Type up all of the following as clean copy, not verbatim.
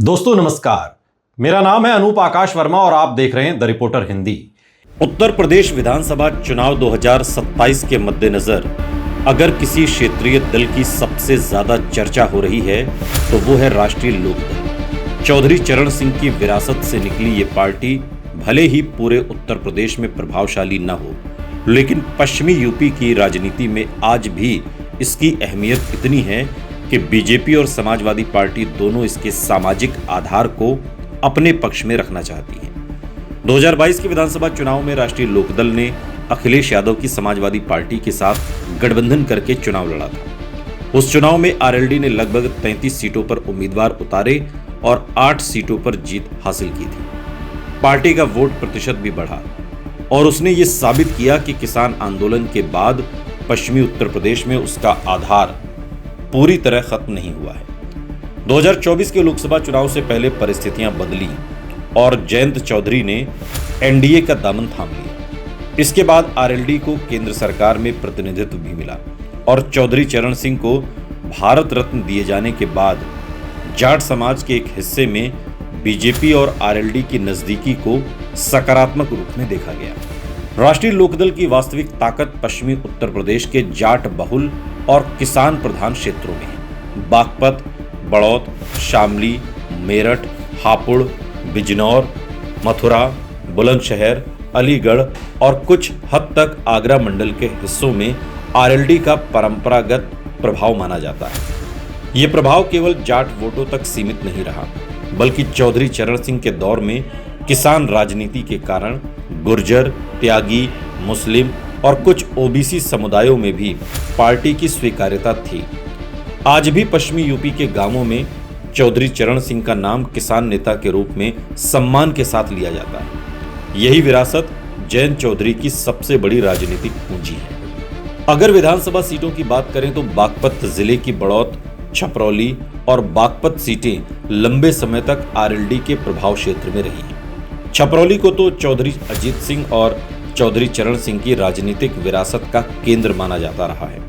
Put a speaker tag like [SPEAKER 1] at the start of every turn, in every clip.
[SPEAKER 1] दोस्तों नमस्कार, मेरा नाम है अनूप आकाश वर्मा और आप देख रहे हैं द रिपोर्टर हिंदी। उत्तर प्रदेश विधानसभा चुनाव 2027 के मद्देनजर अगर किसी क्षेत्रीय दल की सबसे ज्यादा चर्चा हो रही है तो वो है राष्ट्रीय लोकदल। चौधरी चरण सिंह की विरासत से निकली ये पार्टी भले ही पूरे उत्तर प्रदेश में प्रभावशाली न हो, लेकिन पश्चिमी यूपी की राजनीति में आज भी इसकी अहमियत इतनी है कि बीजेपी और समाजवादी पार्टी दोनों इसके सामाजिक आधार को अपने पक्ष में रखना चाहती हैं। 2022 के विधानसभा चुनाव में राष्ट्रीय लोकदल ने अखिलेश यादव की समाजवादी पार्टी के साथ गठबंधन करके चुनाव लड़ा था। उस चुनाव में आरएलडी ने लगभग 33 सीटों पर उम्मीदवार उतारे और 8 सीटों पर जीत हासिल की थी। पार्टी का वोट प्रतिशत भी बढ़ा और उसने ये साबित किया कि किसान आंदोलन के बाद पश्चिमी उत्तर प्रदेश में उसका आधार पूरी तरह खत्म नहीं हुआ है। 2024 के लोकसभा चुनाव से पहले परिस्थितियां बदली और जयंत चौधरी ने एनडीए का दामन थाम लिया। इसके बाद आरएलडी को केंद्र सरकार में प्रतिनिधित्व भी मिला और चौधरी चरण सिंह को भारत रत्न दिए जाने के बाद जाट समाज के एक हिस्से में बीजेपी और आरएलडी की नजदीकी को सकारात्मक रूप में देखा गया। राष्ट्रीय लोकदल की वास्तविक ताकत पश्चिमी उत्तर प्रदेश के जाट बहुल और किसान प्रधान क्षेत्रों में है। बागपत, बड़ौत, शामली, मेरठ, हापुड़, बिजनौर, मथुरा, बुलंदशहर, अलीगढ़ और कुछ हद तक आगरा मंडल के हिस्सों में आरएलडी का परंपरागत प्रभाव माना जाता है। ये प्रभाव केवल जाट वोटों तक सीमित नहीं रहा, बल्कि चौधरी चरण सिंह के दौर में किसान राजनीति के कारण गुर्जर, त्यागी, मुस्लिम और कुछ ओबीसी समुदायों में भी पार्टी की स्वीकार्यता थी। आज भी पश्चिमी यूपी के गांवों में चौधरी चरण सिंह का नाम किसान नेता के रूप में सम्मान के साथ लिया जाता है। यही विरासत जयंत चौधरी की सबसे बड़ी राजनीतिक पूंजी है। अगर विधानसभा सीटों की बात करें तो बागपत जिले की बड़ौत, छपरौली और बागपत सीटें लंबे समय तक आरएलडी के प्रभाव क्षेत्र में रही हैं। छपरौली को तो चौधरी अजीत सिंह और चौधरी चरण सिंह की राजनीतिक विरासत का केंद्र माना जाता रहा है।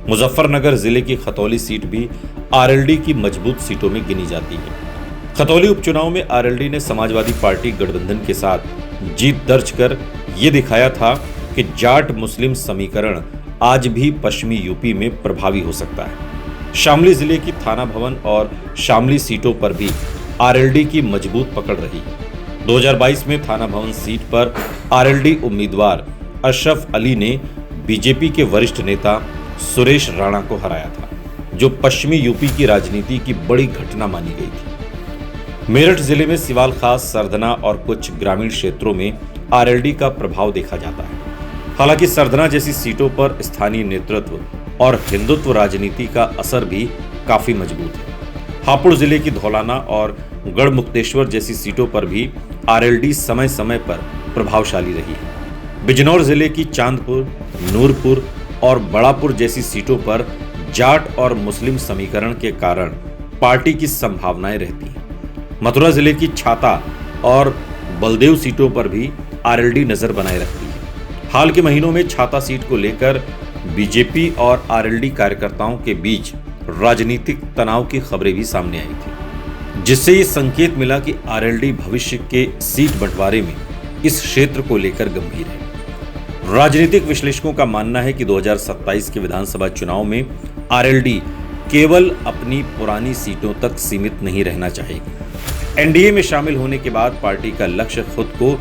[SPEAKER 1] मुजफ्फरनगर जिले की खतौली सीट भी आरएलडी की मजबूत सीटों में गिनी जाती है। खतौली उपचुनाव में आरएलडी ने समाजवादी पार्टी गठबंधन के साथ जीत दर्ज कर ये दिखाया था कि जाट मुस्लिम समीकरण आज भी पश्चिमी यूपी में प्रभावी हो सकता है। शामली जिले की थाना भवन और शामली सीटों पर भी आरएलडी की मजबूत पकड़ रही है। 2022 में थाना भवन सीट पर आरएलडी उम्मीदवार अशरफ अली ने बीजेपी के वरिष्ठ नेता सुरेश राणा को हराया था, जो पश्चिमी यूपी की राजनीति की बड़ी घटना मानी गई थी। मेरठ जिले में सिवाल खास, सरधना और कुछ ग्रामीण क्षेत्रों में आरएलडी का प्रभाव देखा जाता है। हालांकि सरधना जैसी सीटों पर स्थानीय नेतृत्व और हिंदुत्व राजनीति का असर भी काफी मजबूत है। हापुड़ जिले की धौलाना और गढ़मुक्तेश्वर जैसी सीटों पर भी आरएलडी समय समय पर प्रभावशाली रही है। बिजनौर जिले की चांदपुर, नूरपुर और बड़ापुर जैसी सीटों पर जाट और मुस्लिम समीकरण के कारण पार्टी की संभावनाएं रहती हैं। मथुरा जिले की छाता और बलदेव सीटों पर भी आरएलडी नजर बनाए रखती है। हाल के महीनों में छाता सीट को लेकर बीजेपी और आरएलडी कार्यकर्ताओं के बीच राजनीतिक तनाव की खबरें भी सामने आई थी, जिससे ये संकेत मिला कि आरएलडी भविष्य के सीट बंटवारे में इस क्षेत्र को लेकर गंभीर है। राजनीतिक विश्लेषकों का मानना है कि 2027 के विधानसभा चुनाव में आरएलडी केवल अपनी पुरानी सीटों तक सीमित नहीं रहना चाहेगी। एनडीए में शामिल होने के बाद पार्टी का लक्ष्य खुद को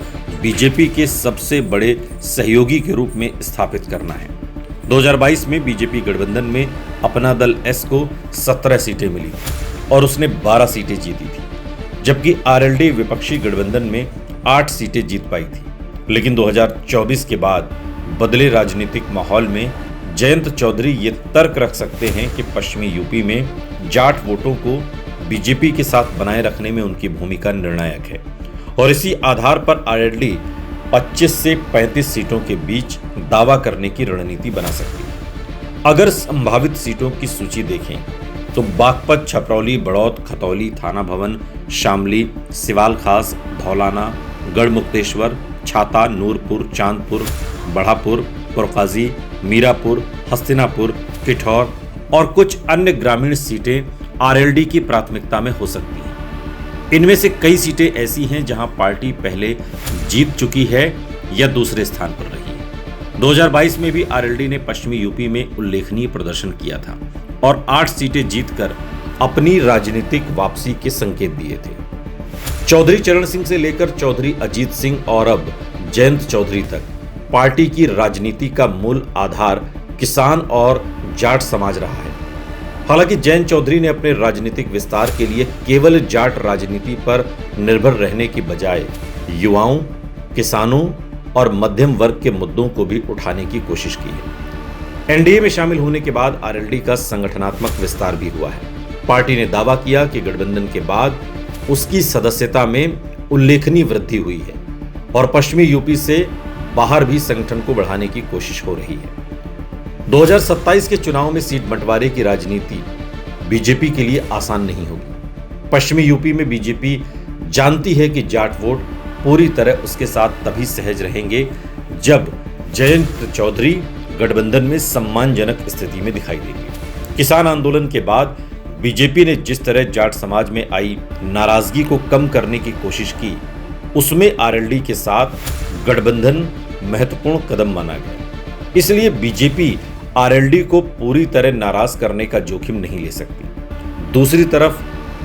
[SPEAKER 1] बीजेपी के सबसे बड़े सहयोगी के रूप में स्थापित करना है। 2022 में बीजेपी गठबंधन में अपना दल एस को 17 सीटें मिली और उसने 12 सीटें जीती थी, जबकि आरएलडी विपक्षी गठबंधन में 8 सीटें जीत पाई थी। लेकिन 2024 के बाद बदले राजनीतिक माहौल में जयंत चौधरी ये तर्क रख सकते हैं कि पश्चिमी यूपी में जाट वोटों को बीजेपी के साथ बनाए रखने में उनकी भूमिका निर्णायक है और इसी आधार पर आरएलडी 25 से 35 सीटों के बीच दावा करने की रणनीति बना सकती है। अगर संभावित सीटों की सूची देखें तो बागपत, छपरौली, बड़ौत, खतौली, थाना भवन, शामली, सिवाल खास, धौलाना, गढ़मुक्तेश्वर, छाता, नूरपुर, चांदपुर, बढ़ापुर, पुरकाजी, मीरापुर, हस्तिनापुर, पिठौर और कुछ अन्य ग्रामीण सीटें आरएलडी की प्राथमिकता में हो सकती हैं। इनमें से कई सीटें ऐसी हैं जहां पार्टी पहले जीत चुकी है या दूसरे स्थान पर रही है। 2022 में भी आरएलडी ने पश्चिमी यूपी में उल्लेखनीय प्रदर्शन किया था और 8 सीटें जीतकर अपनी राजनीतिक वापसी के संकेत दिए थे। चौधरी चरण सिंह से लेकर चौधरी अजीत सिंह और अब जयंत चौधरी तक पार्टी की राजनीति का मूल आधार किसान और जाट समाज रहा है। हालांकि जयंत चौधरी ने अपने राजनीतिक विस्तार के लिए केवल जाट राजनीति पर निर्भर रहने की बजाय युवाओं, किसानों और मध्यम वर्ग के मुद्दों को भी उठाने की कोशिश की है। एनडीए में शामिल होने के बाद आरएलडी का संगठनात्मक विस्तार भी हुआ है। पार्टी ने दावा किया कि गठबंधन के बाद उसकी सदस्यता में उल्लेखनीय वृद्धि हुई है और पश्चिमी यूपी से बाहर भी संगठन को बढ़ाने की कोशिश हो रही है। 2027 के चुनाव में सीट बंटवारे की राजनीति बीजेपी के लिए आसान नहीं होगी। पश्चिमी यूपी में बीजेपी जानती है कि जाट वोट पूरी तरह उसके साथ तभी सहज रहेंगे जब जयंत चौधरी गठबंधन में सम्मानजनक स्थिति में दिखाई देंगे। किसान आंदोलन के बाद बीजेपी ने जिस तरह जाट समाज में आई नाराजगी को कम करने की कोशिश की, उसमें आरएलडी के साथ गठबंधन महत्वपूर्ण कदम माना गया। इसलिए बीजेपी आरएलडी को पूरी तरह नाराज करने का जोखिम नहीं ले सकती। दूसरी तरफ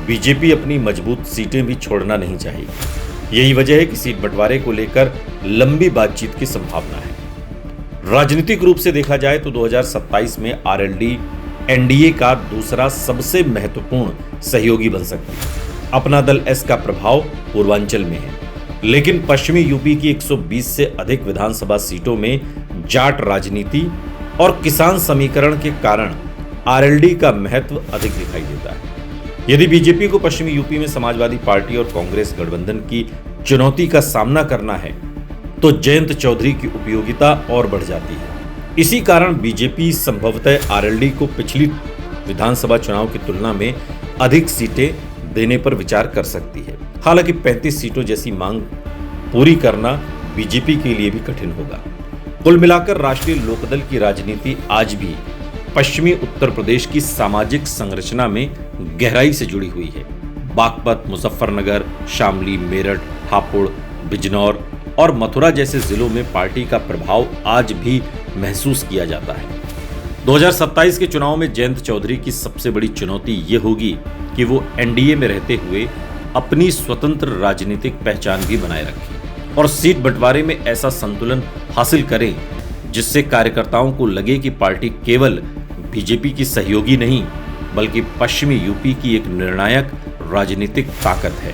[SPEAKER 1] बीजेपी अपनी मजबूत सीटें भी छोड़ना नहीं चाहेगी। यही वजह है कि सीट बंटवारे को लेकर लंबी बातचीत की संभावना है। राजनीतिक रूप से देखा जाए तो 2027 में आरएलडी एनडीए का दूसरा सबसे महत्वपूर्ण सहयोगी बन सकती है। अपना दल एस का प्रभाव पूर्वांचल में है, लेकिन पश्चिमी यूपी की 120 से अधिक विधानसभा सीटों में जाट राजनीति और किसान समीकरण के कारण आरएलडी का महत्व अधिक दिखाई देता है। यदि बीजेपी को पश्चिमी यूपी में समाजवादी पार्टी और कांग्रेस गठबंधन की चुनौती का सामना करना है तो जयंत चौधरी की उपयोगिता और बढ़ जाती है। इसी कारण बीजेपी संभवतः आरएलडी को पिछली विधानसभा चुनाव की तुलना में अधिक सीटें देने पर विचार कर सकती है। हालांकि 35 सीटों जैसी मांग पूरी करना बीजेपी के लिए भी कठिन होगा। कुल मिलाकर राष्ट्रीय लोकदल की राजनीति आज भी पश्चिमी उत्तर प्रदेश की सामाजिक संरचना में गहराई से जुड़ी हुई है। बागपत, मुजफ्फरनगर, शामली, मेरठ, हापुड़, बिजनौर और मथुरा जैसे जिलों में पार्टी का प्रभाव आज भी महसूस किया जाता है। 2027 के चुनाव में जयंत चौधरी की सबसे बड़ी चुनौती ये होगी कि वो एनडीए में रहते हुए अपनी स्वतंत्र राजनीतिक पहचान भी बनाए रखें और सीट बंटवारे में ऐसा संतुलन हासिल करें जिससे कार्यकर्ताओं को लगे कि पार्टी केवल बीजेपी की सहयोगी नहीं बल्कि पश्चिमी यूपी की एक निर्णायक राजनीतिक ताकत है।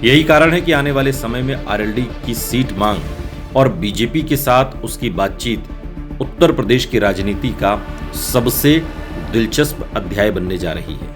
[SPEAKER 1] यही कारण है कि आने वाले समय में आरएलडी की सीट मांग और बीजेपी के साथ उसकी बातचीत उत्तर प्रदेश की राजनीति का सबसे दिलचस्प अध्याय बनने जा रही है।